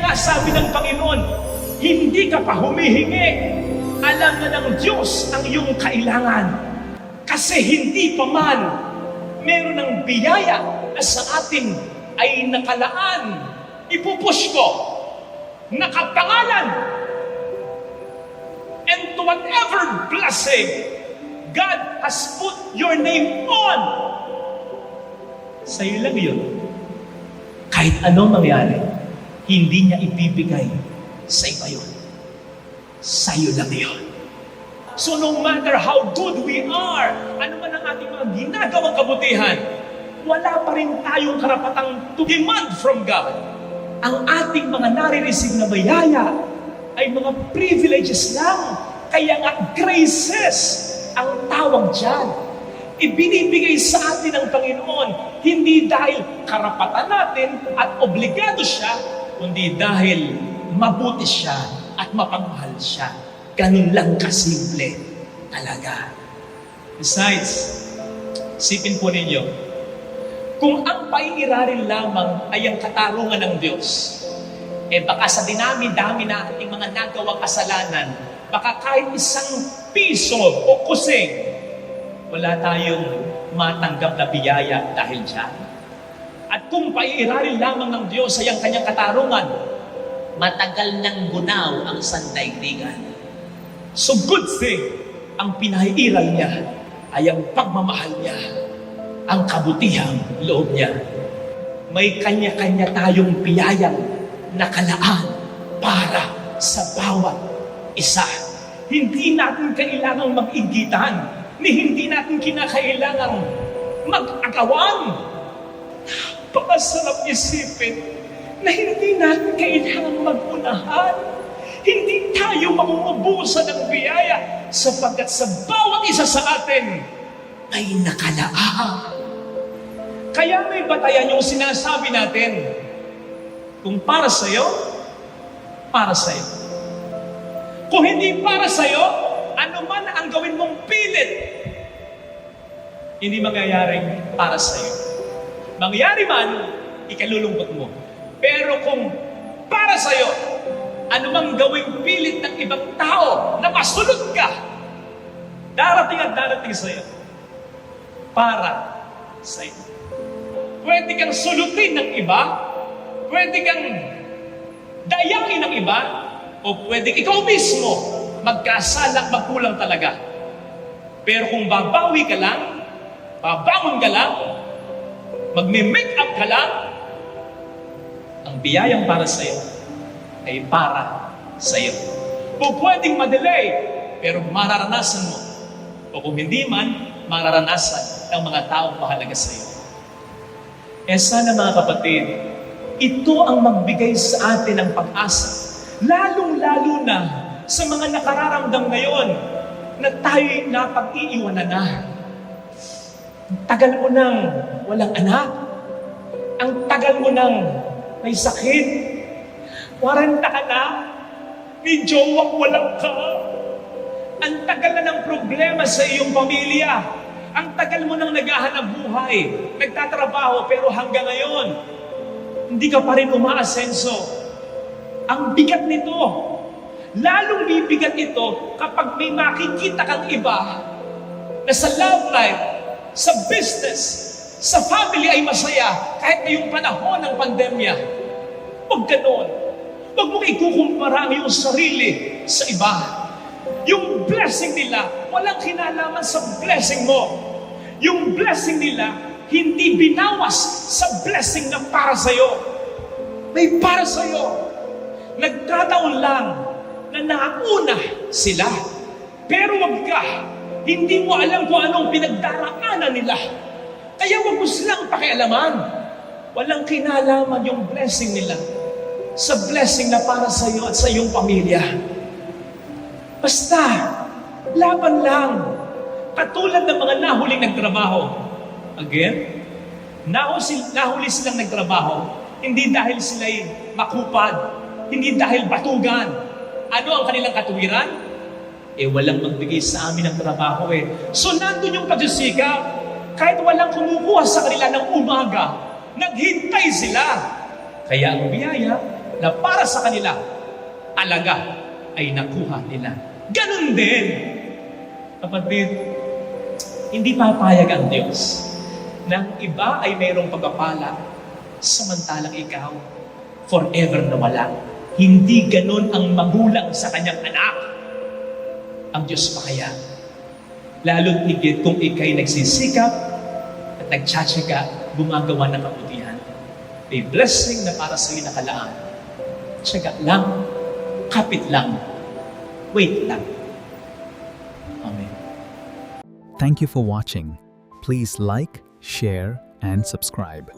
Kaya sabi ng Panginoon, hindi ka pa humihingi. Alam na ng Diyos ang iyong kailangan. Kasi hindi pa man meron ng biyaya na sa atin ay nakalaan. Ipupush ko, nakapangalan. And to whatever blessing God has put your name on, sa'yo lang yun. Kahit anong mangyari, hindi niya ibibigay sa iba yun. Sa'yo lang yun. So no matter how good we are, ano man ang ating mga ginagawang kabutihan, wala pa rin tayong karapatang to demand from God. Ang ating mga nare-receive na bayaya ay mga privileges lang. Kaya nga graces ang tawag dyan. Ibinibigay sa atin ng Panginoon, hindi dahil karapatan natin at obligado siya, kundi dahil mabuti siya at mapagmahal siya. Ganun lang kasimple talaga. Besides, isipin po ninyo, kung ang paiirarin lamang ay ang katarungan ng Diyos, baka sa dinami-dami na ating mga nagawang kasalanan, baka kahit isang piso o kusing, wala tayong matanggap na biyaya dahil dyan. At kung paiirarin lamang ng Diyos ay ang kanyang katarungan, matagal ng gunaw ang sandaigdigan. So good thing, ang pinaiiral niya ay ang pagmamahal niya, ang kabutihang loob niya. May kanya-kanya tayong biyayang nakalaan para sa bawat isa. Hindi natin kailangang mag-inggitan, ni hindi natin kinakailangang mag-agawan. Napakasarap isipin na hindi natin kailangang mag-unahan. Hindi tayo mamumubusan ng biyaya sapagkat sa bawat isa sa atin ay nakalaan. Kaya may batayan yung sinasabi natin, kung para sa'yo, para sa'yo. Kung hindi para sa'yo, ano man ang gawin mong pilit, hindi mangyayaring para sa'yo. Mangyari man, ikalulungkot mo. Pero kung para sa'yo, ano mang gawing pilit ng ibang tao na masulot ka, darating at darating sa'yo. Para sa'yo. Pwede kang sulutin ng iba, pwede kang dayakin ng iba, o pwede ikaw mismo magkasala, magkulang talaga. Pero kung babawi ka lang, babangon ka lang, magme-make up ka lang, ang biyayang para sa'yo ay para sa'yo. Kung pwedeng madelay, pero mararanasan mo. O kung hindi man, mararanasan ng mga taong mahalaga sa'yo. Sana mga kapatid, ito ang magbigay sa atin ng pag-asa. Lalong-lalo na sa mga nakararamdam ngayon na tayo'y napag-iiwanan na. Tagal mo nang walang anak. Ang tagal mo nang may sakit. 40 ka na, may jowang walang ka. Ang tagal na ng problema sa iyong pamilya. Ang tagal mo nang naghahanap buhay, nagtatrabaho, pero hanggang ngayon, hindi ka pa rin umaasenso. Ang bigat nito, lalong bibigat ito kapag may makikita kang iba na sa love life, sa business, sa family ay masaya kahit ngayong panahon ng pandemya. Huwag ganon. Huwag mong ikukumpara ang iyong sarili sa iba. Yung blessing nila, walang kinalaman sa blessing mo. Yung blessing nila, hindi binawas sa blessing na para sa'yo. May para sa'yo. Nagkataon lang na nauna sila. Pero wag ka, hindi mo alam kung anong pinagdaraanan nila. Kaya wag mo silang pakialaman. Walang kinalaman yung blessing nila sa blessing na para sa iyo at sa iyong pamilya. Basta, laban lang. Katulad ng mga nahuling nagtrabaho. Again, nahuli silang nagtrabaho, hindi dahil sila'y makupad, hindi dahil batugan. Ano ang kanilang katuwiran? Walang magbigay sa amin ng trabaho So nandun yung pagsisikap. Kahit walang kumukuha sa kanila ng umaga, naghintay sila. Kaya ang biyaya, na para sa kanila, alaga ay nakuha nila. Ganun din, kapatid, hindi papayag ang Diyos na ang iba ay mayroong pagpapala, samantalang ikaw, forever na wala. Hindi ganun ang magulang sa kanyang anak. Ang Diyos pa kaya, lalo't higit kung ikay nagsisikap at nagtsatsaga, gumagawa ng kabutihan. May blessing na para sa iyo nakalaan. Tsaga lang, kapit lang, wait lang. Amen. Thank you for watching. Please like, share, and subscribe.